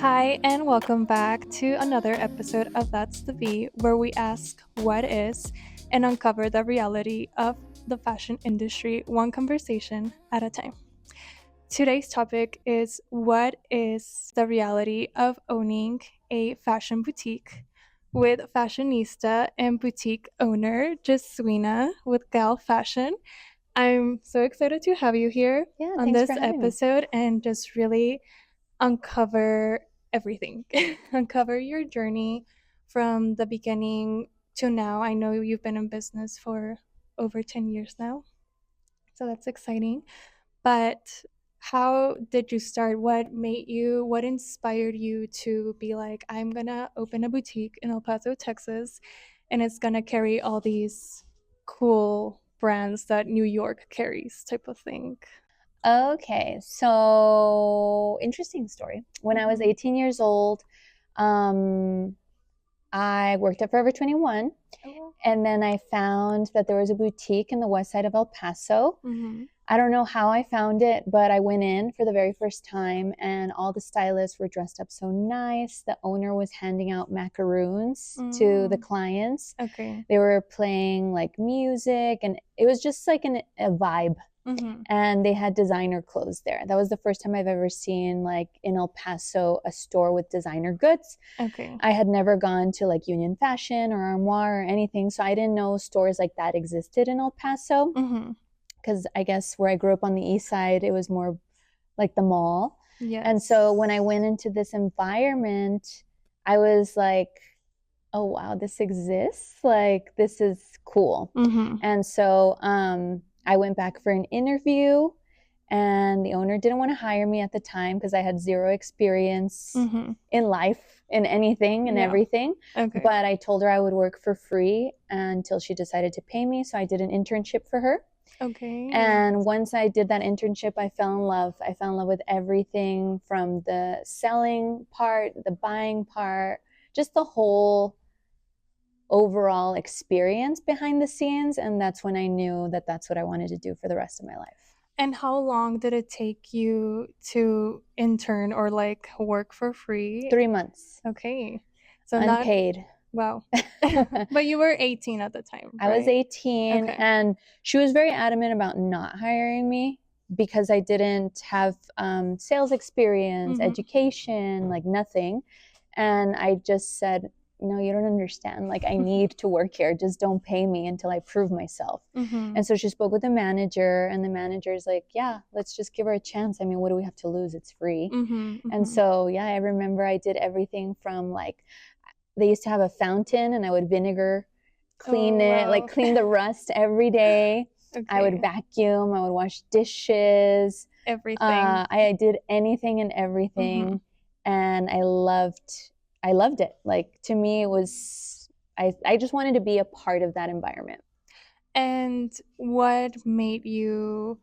Hi, and welcome back to another episode of That's the V, where we ask what is and uncover the reality of the fashion industry, one conversation at a time. Today's topic is what is the reality of owning a fashion boutique with fashionista and boutique owner Gesuina with Gal Fashion. I'm so excited to have you here Yeah, on thanks this for having me. episode and just really uncover everything. Uncover your journey from the beginning to now. I know you've been in business for over 10 years now, so that's exciting. But how did you start? What inspired you to be like, I'm gonna open a boutique in El Paso, Texas, and it's gonna carry all these cool brands that New York carries, type of thing? Okay, so interesting story. When I was Mhm. 18 years old, um, I worked at Forever 21, Oh, and then I found that there was a boutique in the west side of El Paso. wow. I don't know how I found it, but I went in for the very first time, and all the stylists were dressed up so nice. The owner was handing out macaroons to the Mm, clients. okay. They were playing like music, and it was just like a vibe. Mm-hmm. And they had designer clothes there. That was the first time I've ever seen, like in El Paso, a store with designer goods. Okay. I had never gone to like Union Fashion or Armoire or anything, so I didn't know stores like that existed in El Paso, Mm-hmm. because I guess where I grew up on the east side, it was more like the mall. And Yes. so when I went into this environment, I was like, oh wow, this exists, like this is cool. Mm-hmm. And so I went back for an interview, and the owner didn't want to hire me at the time because I had zero experience Mm-hmm. in life, in anything and Yeah. everything. Okay. But I told her I would work for free until she decided to pay me, so I did an internship for her. Okay. And once I did that internship, I fell in love. I fell in love with everything from the selling part, the buying part, just the whole overall experience behind the scenes. And that's when I knew that that's what I wanted to do for the rest of my life. And how long did it take you to intern or like work for free? 3 months, Okay. So not unpaid. wow. But you were 18 at the time, I was right? 18, Okay. and she was very adamant about not hiring me because I didn't have sales experience, Mm-hmm. education, like nothing. And I just said, no, you don't understand. Like, I need to work here. Just don't pay me until I prove myself. Mm-hmm. And so she spoke with the manager, and the manager's like, yeah, let's just give her a chance. I mean, what do we have to lose? It's free. Mm-hmm. And Mm-hmm. so, yeah, I remember I did everything from like, they used to have a fountain, and I would vinegar clean Oh it, like wow. clean the rust every day. I would Okay. vacuum, I would wash dishes. Everything. I did anything and Mm-hmm. everything, and I loved it. Like, to me, it was, I just wanted to be a part of that environment. And what made you,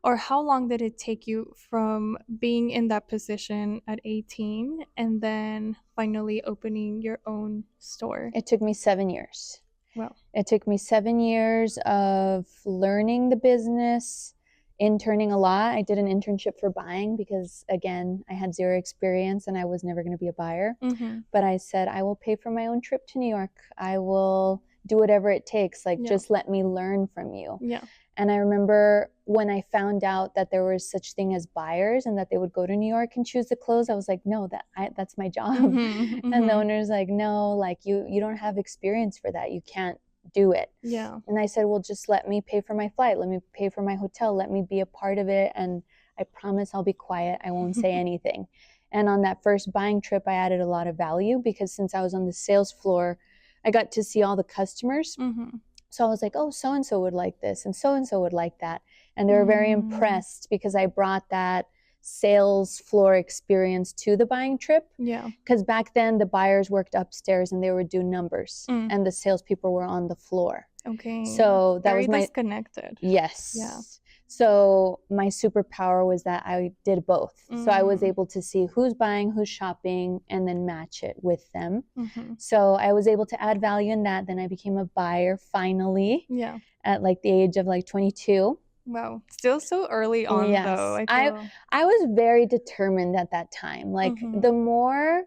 or how long did it take you from being in that position at 18 and then finally opening your own store? It took me 7 years. Well, It took me 7 years of learning the business, interning a lot. I did an internship for buying because, again, I had zero experience and I was never going to be a buyer. mm-hmm. But I said, I will pay for my own trip to New York. I will do whatever it takes. Like, Yeah. just let me learn from you. Yeah. And I remember when I found out that there was such thing as buyers and that they would go to New York and choose the clothes, I was like, no, that's my job. Mm-hmm. And the Mm-hmm. owner's like, no, like you don't have experience for that. You can't do it. Yeah. And I said, well, just let me pay for my flight. Let me pay for my hotel. Let me be a part of it. And I promise I'll be quiet. I won't say anything. And on that first buying trip, I added a lot of value because since I was on the sales floor, I got to see all the customers. Mm-hmm. So I was like, oh, so and so would like this, and so would like that. And they were very Mm, impressed because I brought that sales floor experience to the buying trip. yeah. Because back then, the buyers worked upstairs and they would do numbers, Mm, and the salespeople were on the floor. okay. So that Very was my, disconnected. Yeah. yes. So my superpower was that I did both. So I was Mm, able to see who's buying, who's shopping, and then match it with them. mm-hmm. So I was able to add value in that. Then I became a buyer finally Yeah. at like the age of like 22. Wow. Still so early on though, Yes. I I feel. I was very determined at that time. Like Mhm. the more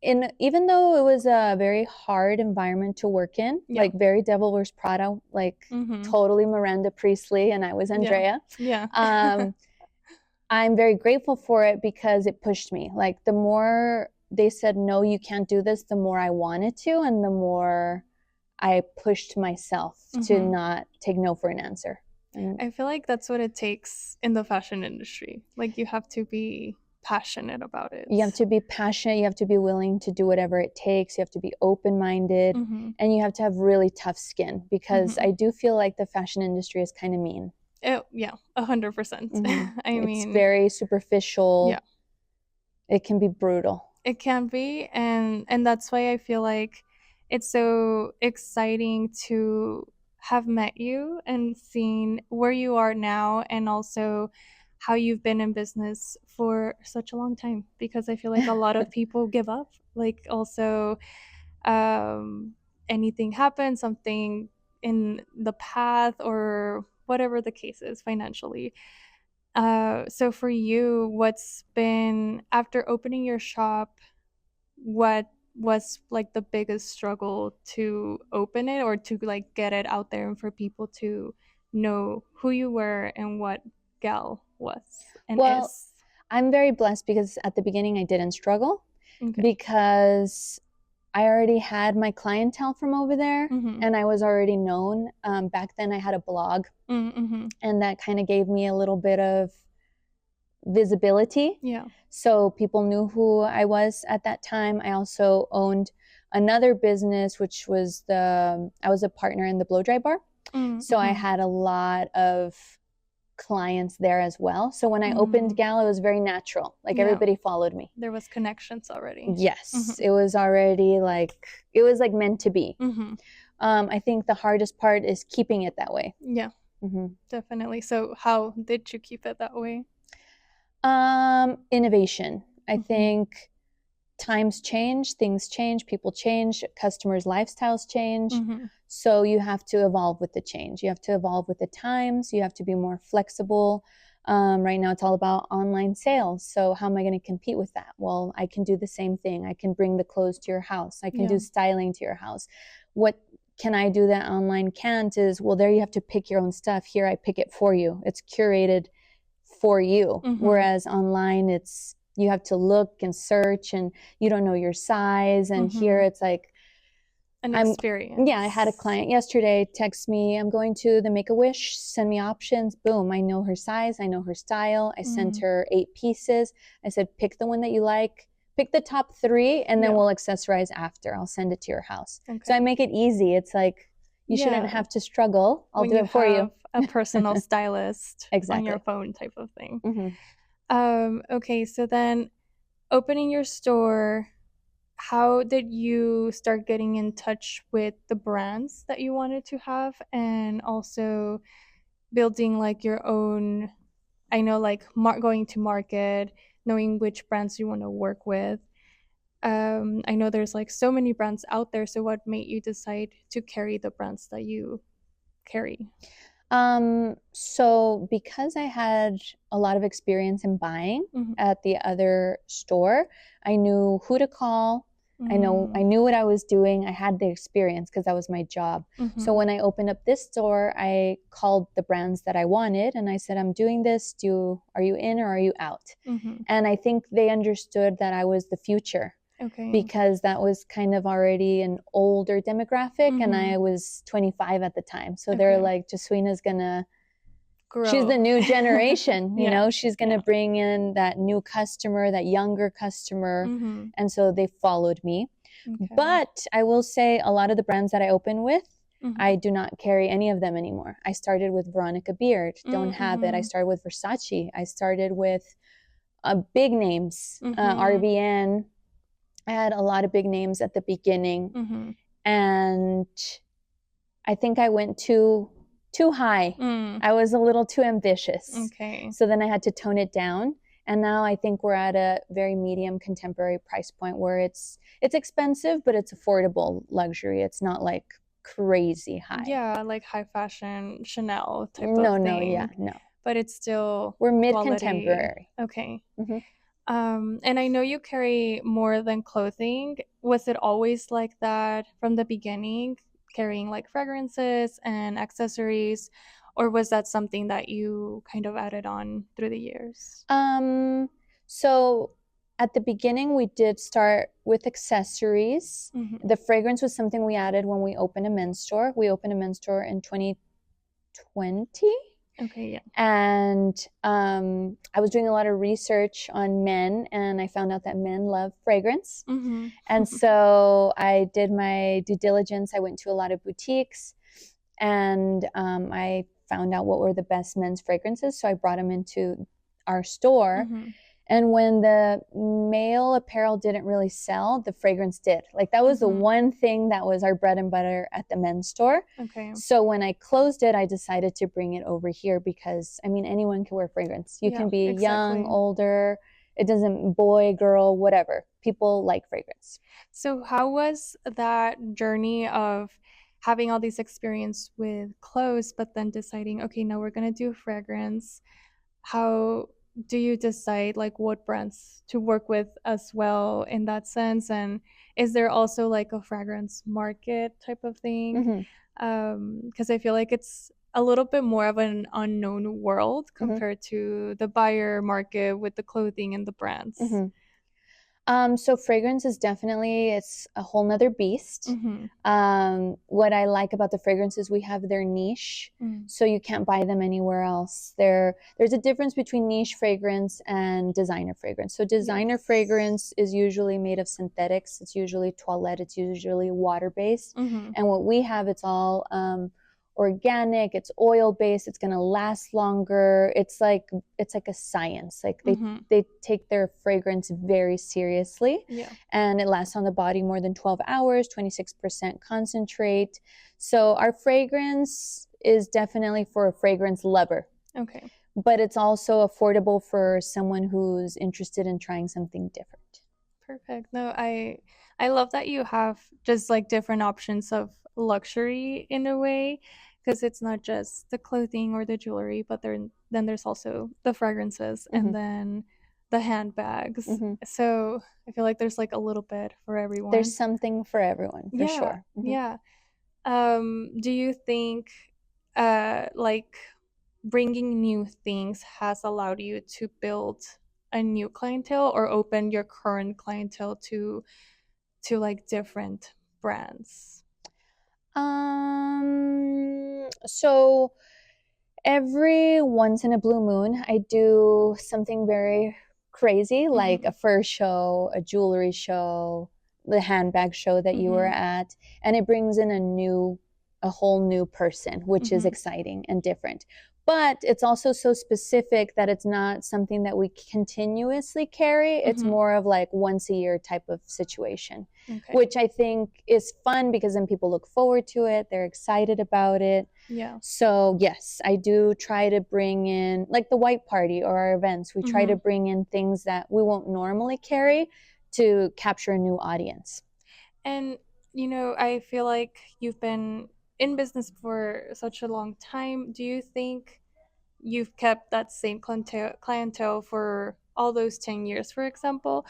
in even though it was a very hard environment to work in, Yeah. like very Devil Wears Prada, like Mhm. totally Miranda Priestley and I was Yeah. Andrea. Yeah. Um I'm very grateful for it because it pushed me. Like the more they said no, you can't do this, the more I wanted to and the more I pushed myself to Mhm. not take no for an answer. And I feel like that's what it takes in the fashion industry. Like you have to be passionate about it. you have to be passionate, you have to be willing to do whatever it takes, you have to be open-minded, Mhm. and you have to have really tough skin because Mhm. I do feel like the fashion industry is kind of mean. Yeah, 100%. I It's mean, very yeah, superficial. It can be brutal. it can be, and that's why I feel like it's so exciting to have met you and seen where you are now, and also how you've been in business for such a long time, because I feel like a lot of people give up. Like also, um, anything happens, something in the path or whatever the case is financially. So for you, what's been after opening your shop? What was like the biggest struggle to open it or to like get it out there and for people to know who you were and what Gal was and Well, is? I'm very blessed because at the beginning I didn't struggle Okay. because I already had my clientele from over there Mm-hmm. and I was already known. Back then, I had a blog, Mm-hmm. and that kind of gave me a little bit of visibility. Yeah. So people knew who I was at that time. I also owned another business, which was I was a partner in the blow dry bar. So I Mm-hmm. had a lot of clients there as well. So when I opened Mm. Gal, it was very natural. Like Yeah. everybody followed me. There was connections already. Yes, Mm-hmm. it was already like, it was like meant to be. Mm-hmm. I think the hardest part is keeping it that way. Yeah, Mm-hmm. definitely. So how did you keep it that way? Innovation. I Mm-hmm. think times change, things change, people change, customers' lifestyles change. Mm-hmm. So you have to evolve with the change. You have to evolve with the times. You have to be more flexible. Right now, it's all about online sales. So, how am I going to compete with that? Well, I can do the same thing. I can bring the clothes to your house, I can Yeah. do styling to your house. What can I do that online can't is, well, there you have to pick your own stuff. Here, I pick it for you. It's curated for you. Mm-hmm. Whereas online, it's you have to look and search and you don't know your size. And here Mm-hmm. it's like, An I'm, yeah, I had a experience. client yesterday text me, I'm going to the Make a Wish, send me options. Boom, I know her size, I know her style. I sent Mm. her 8 pieces. I said, pick the one that you like, pick the top 3, and then Yeah. we'll accessorize after. I'll send it to your house. So I Okay. make it easy. It's like, you shouldn't Yeah. have to struggle. I'll When do you it for you. have a personal stylist on your Exactly. phone type of thing. Mm-hmm. Okay, so then opening your store, how did you start getting in touch with the brands that you wanted to have and also building like your own, I know like going to market, knowing which brands you want to work with. I know there's like so many brands out there, so what made you decide to carry the brands that you carry? So because I had a lot of experience in buying Mm-hmm. at the other store, I knew who to call. I Mm-hmm. knew what I was doing. I had the experience because that was my job. So Mm-hmm. when I opened up this store, I called the brands that I wanted and I said, I'm doing this. Are you in or are you out? Mm-hmm. And I think they understood that I was the future Okay. because that was kind of already an older demographic and Mm-hmm. I was 25 at the time. So they're Okay. like, Gesuina's gonna she's Grow. the new generation, Yeah. she's going to Yeah. bring in that new customer, that younger customer. Mm-hmm. And so they followed me. Okay. But I will say a lot of the brands that I open with, Mm-hmm. I do not carry any of them anymore. I started with Veronica Beard, don't have it. I Mm-hmm. started with Versace. I started with big names, Mm-hmm. RBN. I had a lot of big names at the beginning. Mm-hmm. And I think I went too high. Mm. I was a little too ambitious. Okay. So then I had to tone it down. And now I think we're at a very medium contemporary price point where it's expensive, but it's affordable luxury. It's not like crazy high. Yeah, like high fashion Chanel type of No, no, yeah, thing, no. but it's still We're quality. mid-contemporary. Okay. Mhm. And I know you carry more than clothing. Was it always like that from the beginning, carrying like fragrances and accessories, or was that something that you kind of added on through the years? Um, so at the beginning, we did start with accessories. Hmm. The fragrance was something we added when we opened a men's store. We opened a men's store in 2020. Okay, yeah. And I was doing a lot of research on men, and I found out that men love fragrance. Hmm. And so I did my due diligence. I went to a lot of boutiques, and I found out what were the best men's fragrances. So I brought them into our store. Hmm. And when the male apparel didn't really sell, the fragrance did. Like that was the Hmm. one thing that was our bread and butter at the men's store. Okay. So when I closed it, I decided to bring it over here because I mean, anyone can wear fragrance. You Yeah, can be young, exactly. older, it doesn't, boy, girl, whatever. People like fragrance. So how was that journey of having all these experience with clothes, but then deciding, okay, now we're gonna do fragrance? How do you decide like what brands to work with as well in that sense? And is there also like a fragrance market type of thing? Mm-hmm, Because I feel like it's a little bit more of an unknown world mm-hmm, compared to the buyer market with the clothing and the brands. mm-hmm. So fragrance is definitely, it's a whole nother beast. Mm-hmm. What I like about the fragrances, we have their niche, Mm. so you can't buy them anywhere else. There's a difference between niche fragrance and designer fragrance. So designer Yes. fragrance is usually made of synthetics. It's usually toilette. It's usually water based, Mm-hmm. and what we have, it's all organic. It's oil based. It's gonna last longer. It's like a science. Like they Mm-hmm. they take their fragrance very seriously, Yeah. and it lasts on the body more than 12 hours, 26% concentrate. So our fragrance is definitely for a fragrance lover, Okay. but it's also affordable for someone who's interested in trying something different. Perfect. No, I love that you have just like different options of luxury in a way, because it's not just the clothing or the jewelry, but then there's also the fragrances Mm-hmm. and then the handbags. Mm-hmm. So I feel like there's like a little bit for There's everyone. something for everyone, for Yeah, sure. Mm-hmm. yeah. Do you think like bringing new things has allowed you to build a new clientele or open your current clientele to like different brands? So every once in a blue moon, I do something very crazy, like Mm-hmm. a fur show, a jewelry show, the handbag show that you were Mm-hmm. at, and it brings in a whole new person, which is Mm-hmm. exciting and different. But it's also so specific that it's not something that we continuously carry. It's Mm-hmm. more of like once a year type of situation, Okay. which I think is fun because then people look forward to it, they're excited about it. Yeah. So, yes, I do try to bring in, like the white party or our events, we try to Mm-hmm. bring in things that we won't normally carry to capture a new audience. And I feel like you've been in business for such a long time. Do you think you've kept that same clientele for all those 10 years, for example?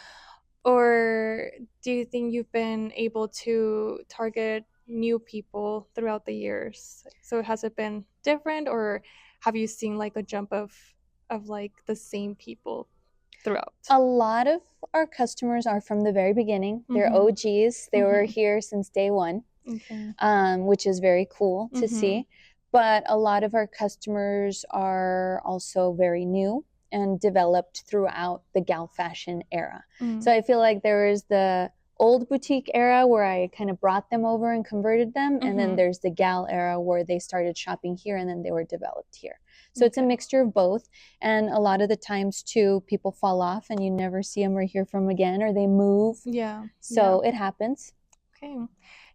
Or do you think you've been able to target new people throughout the years? So has it been different, or have you seen like a jump of like the same people throughout? A lot of our customers are from the very beginning. They're Mm-hmm. OGs, they were Mm-hmm. here since day one, Okay. which is very cool to Mm-hmm. see. But a lot of our customers are also very new and developed throughout the gal fashion era. Mm. So I feel like there is the old boutique era where I kind of brought them over and converted them. And then Mm-hmm. there's the gal era where they started shopping here and then they were developed here. So it's a Okay. mixture of both. And a lot of the times, too, people fall off and you never see them or hear from them again, or they move. Yeah. Yeah. So it happens. Okay.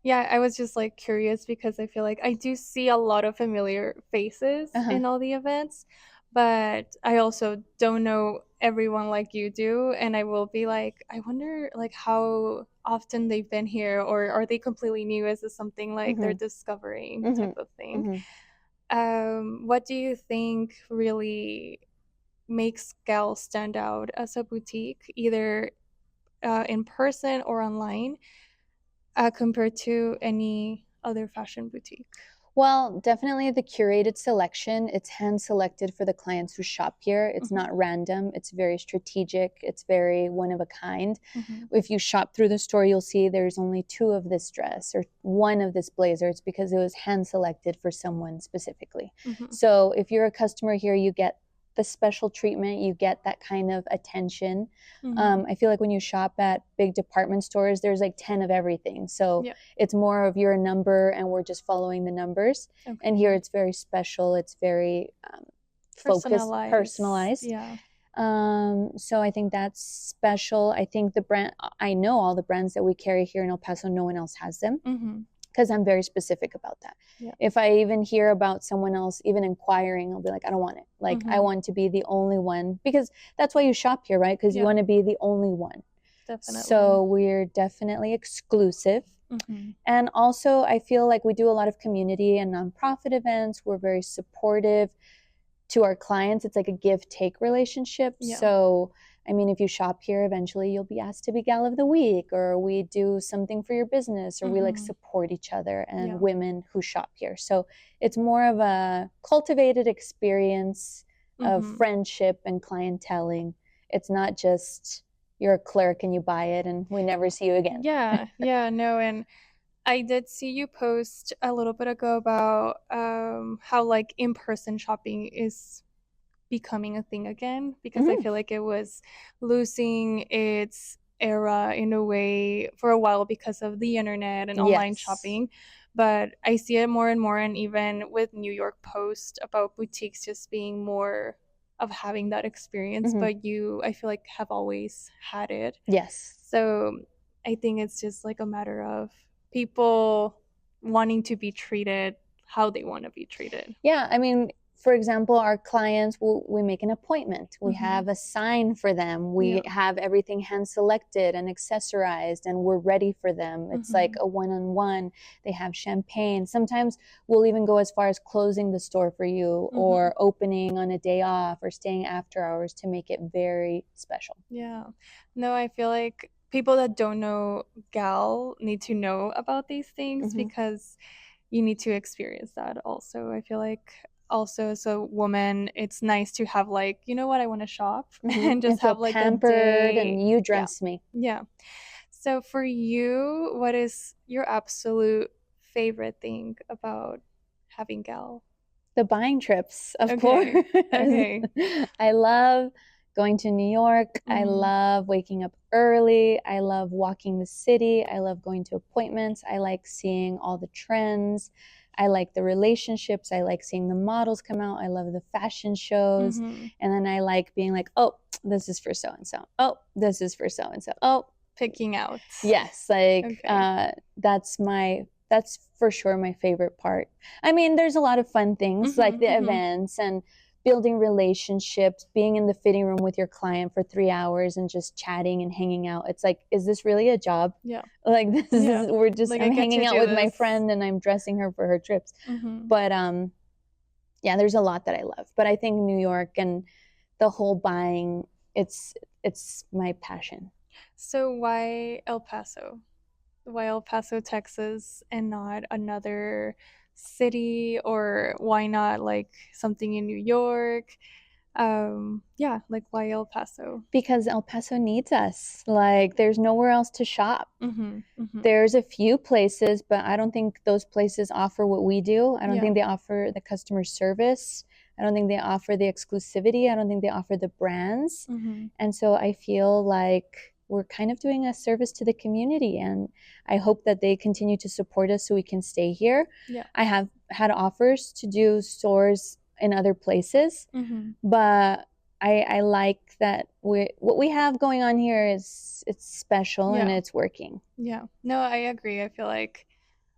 Yeah, I was just like curious because I feel like I do see a lot of familiar faces Uh huh. in all the events, but I also don't know everyone like you do, and I will be like, I wonder like how often they've been here, or are they completely new? Is this something like they're Mm-hmm. discovering type Mm-hmm. of thing? Mm-hmm. What do you think really makes Gal stand out as a boutique, either in person or online, compared to any other fashion boutique? Well, definitely the curated selection. It's hand selected for the clients who shop here. It's Mm-hmm. not random. It's very strategic. It's very one of a kind. Mm-hmm. If you shop through the store, you'll see there's only two of this dress or one of this blazer. It's because it was hand selected for someone specifically. Mm-hmm. So if you're a customer here, you get the special treatment, you get that kind of attention. Mm-hmm. I feel like when you shop at big department stores, there's like 10 of everything. So Yeah. it's more of you're a number and we're just following the numbers. And here Okay. it's very special. It's very focused, Personalized. personalized. Yeah. So I think that's special. I think the brand, I know all the brands that we carry here in El Paso, no one else has them Mm-hmm. because I'm very specific about that. Yeah. If I even hear about someone else even inquiring, I'll be like, I don't want it. Like, I Mm-hmm. want to be the only one because that's why you shop here, right? Because you Yeah. want to be the only one. Definitely. So we're definitely exclusive. Mm-hmm. And also, I feel like we do a lot of community and nonprofit events. We're very supportive to our clients. It's like a give take relationship. Yeah. So, I mean, if you shop here, eventually you'll be asked to be Gal of the Week, or we do something for your business, or we like Mm-hmm. support each other and Yeah. women who shop here. So, it's more of a cultivated experience of Mm-hmm. friendship and clienteling. It's not just you're a clerk and you buy it and we never see you again. Yeah. Yeah. No, and I did see you post a little bit ago about how like in-person shopping is becoming a thing again, because I Mm-hmm. feel like it was losing its era in a way for a while because of the internet and online Yes. shopping. But I see it more and more, and even with New York Post about boutiques just being more of having that experience. Mm-hmm. But you, I feel like, have always had it. Yes. So I think it's just like a matter of people wanting to be treated how they want to be treated. Yeah, I mean, for example, our clients, we make an appointment. We Mm-hmm. have a sign for them. We Yeah. have everything hand selected and accessorized, and we're ready for them. It's like Mm-hmm. a one on one. They have champagne. Sometimes we'll even go as far as closing the store for you Mm-hmm. or opening on a day off or staying after hours to make it very special. Yeah. No, I feel like people that don't know Gal need to know about these things, Mm-hmm. because you need to experience that also. I feel like also as a woman, it's nice to have like, you know what, I want to shop Mm-hmm. and And just feel have like a pampered, day. and you Yeah. dress me. Yeah. So for you, what is your absolute favorite thing about having Gal? The buying trips, of course. Okay. Okay. I love going to New York. I Mm-hmm. love waking up early. I love walking the city. I love going to appointments. I like seeing all the trends. I like the relationships. I like seeing the models come out. I love the fashion shows. Mm-hmm. And then I like being like, oh, this is for so and so. Oh, this is for so and so. Oh, Picking out. yes. Like, Okay. that's for sure my favorite part. I mean, there's a lot of fun things like Mm-hmm. the Mm-hmm. events and building relationships, being in the fitting room with your client for 3 hours and just chatting and hanging out. It's like, is this really a job? Yeah. Like, this Yeah. is, we're just, Like I I'm get to hanging out do with my this. friend and I'm dressing her for her trips. Mm-hmm. But, yeah, there's a lot that I love. But I think New York and the whole buying, it's my passion. So why El Paso? Why El Paso, Texas, and not another city? Or why not like something in New York? Yeah, like why El Paso? Because El Paso needs us. Like, there's nowhere else to shop. Mm-hmm. Mm-hmm. There's a few places, but I don't think those places offer what we do. I don't Yeah. think they offer the customer service. I don't think they offer the exclusivity. I don't think they offer the brands. Mm-hmm. And so I feel like we're kind of doing a service to the community. And I hope that they continue to support us so we can stay here. Yeah. I have had offers to do stores in other places, Mm-hmm. but I like that what we have going on here is it's special and Yeah. it's working. Yeah. No, I agree. I feel like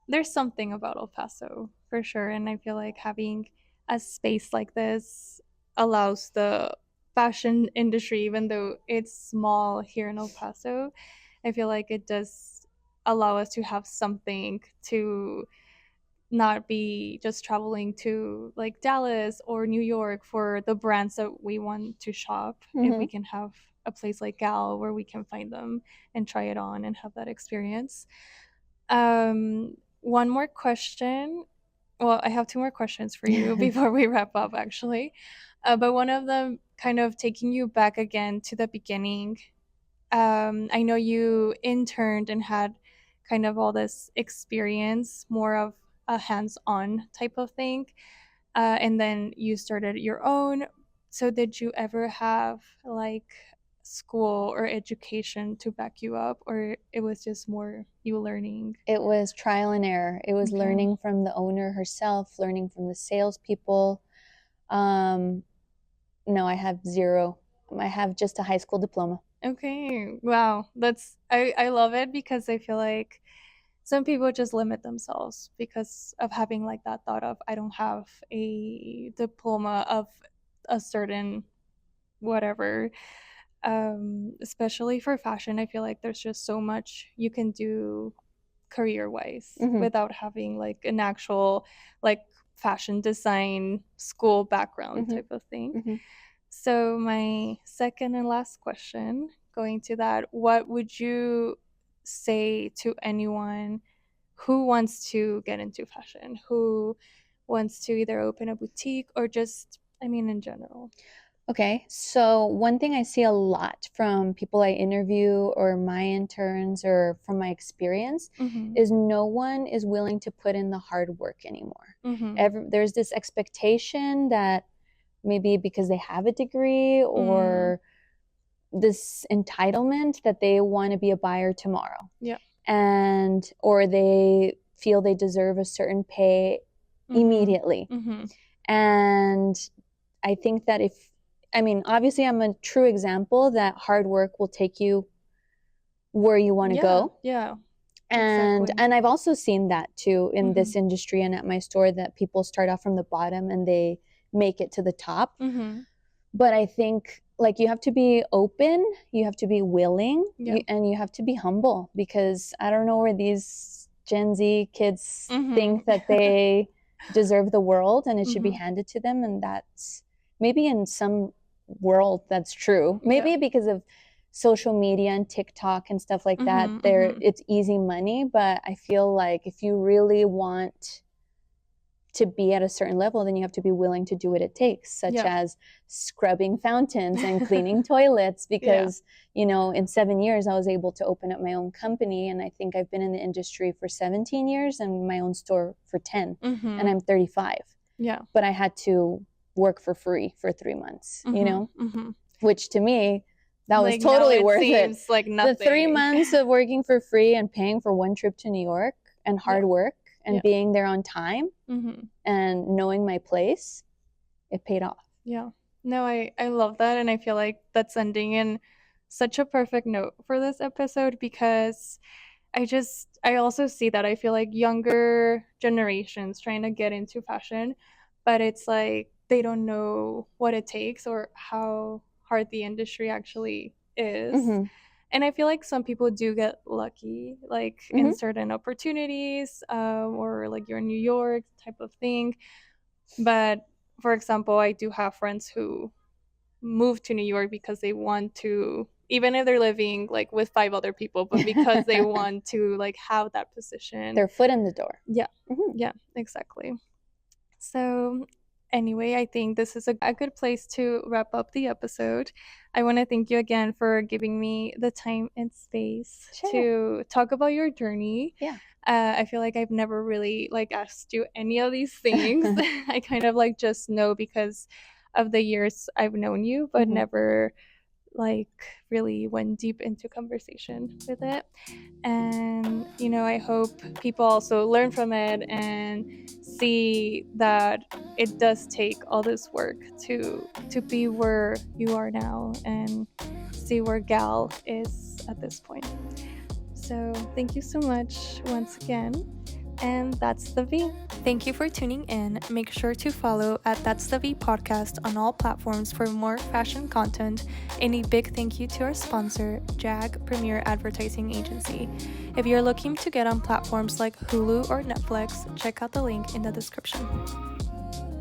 there's something about El Paso for sure, and I feel like having a space like this allows the fashion industry, even though it's small here in El Paso, I feel like it does allow us to have something to not be just traveling to like Dallas or New York for the brands that we want to shop. If we Mm-hmm. can have a place like Gal where we can find them and try it on and have that experience. One more question. Well, I have two more questions for you before we wrap up, actually. But one of them kind of taking you back again to the beginning. I know you interned and had kind of all this experience, more of a hands on type of thing. And then you started your own. So, did you ever have like school or education to back you up, or it was just more you learning? It was trial and error. It was Okay. learning from the owner herself, learning from the salespeople. Um, no, I have zero. I have just a high school diploma. Okay. Wow. I love it because I feel like some people just limit themselves because of having like that thought of I don't have a diploma of a certain whatever. Especially for fashion, I feel like there's just so much you can do career wise Mm-hmm. without having like an actual like fashion design school background Mm-hmm. type of thing. Mm-hmm. So, my second and last question, going to that, what would you say to anyone who wants to get into fashion, who wants to either open a boutique or just, I mean, in general? Okay, so one thing I see a lot from people I interview or my interns or from my experience Mm-hmm. is no one is willing to put in the hard work anymore. Mm-hmm. There's this expectation that maybe because they have a degree Mm. or this entitlement that they want to be a buyer tomorrow, Yeah. and or they feel they deserve a certain pay Mm-hmm. immediately. Mm-hmm. And I think that I mean, obviously, I'm a true example that hard work will take you where you want to Yeah. go. Yeah. And Exactly. and I've also seen that too in Mm-hmm. this industry and at my store, that people start off from the bottom and they make it to the top. Mm-hmm. But I think like you have to be open, you have to be willing, Yeah. and you have to be humble, because I don't know where these Gen Z kids think that Mm-hmm. they deserve the world and it should be Mm-hmm. handed to them. And that's maybe in some world that's true. Yeah. Maybe because of social media and TikTok and stuff like that, Mm-hmm. there Mm-hmm. it's easy money. But I feel like if you really want to be at a certain level, then you have to be willing to do what it takes, such Yeah. as scrubbing fountains and cleaning toilets. Yeah. Because, you know, in 7 years, I was able to open up my own company. And I think I've been in the industry for 17 years and my own store for 10. And Mm-hmm. I'm 35. Yeah. But I had to work for free for 3 months, you Mm-hmm. know, Mm-hmm. which to me, that was Like now totally it worth it. seems like The three nothing. months of working for free and paying for one trip to New York and Yeah. hard work and Yeah. being there on time Mm-hmm. and knowing my place, it paid off. Yeah. No, I love that, and I feel like that's ending in such a perfect note for this episode because I also see that I feel like younger generations trying to get into fashion, but it's like they don't know what it takes or how hard the industry actually is. Mm-hmm. And I feel like some people do get lucky, like in Mm-hmm. certain opportunities, or like you're in New York type of thing. But for example, I do have friends who move to New York because they want to, even if they're living like with five other people, but because they want to like have that position. Their foot in the door. Yeah. Mm-hmm. Yeah, exactly. So, anyway, I think this is a good place to wrap up the episode. I want to thank you again for giving me the time and space Sure. to talk about your journey. Yeah. I feel like I've never really like asked you any of these things. I kind of like just know because of the years I've known you, but Mm-hmm. never like really went deep into conversation with it. And I hope people also learn from it and see that it does take all this work to be where you are now and see where Gal is at this point. So thank you so much once again. And that's the V. Thank you for tuning in. Make sure to follow at That's the V podcast on all platforms for more fashion content. And a big thank you to our sponsor, JAG Premier Advertising Agency. If you're looking to get on platforms like Hulu or Netflix, check out the link in the description.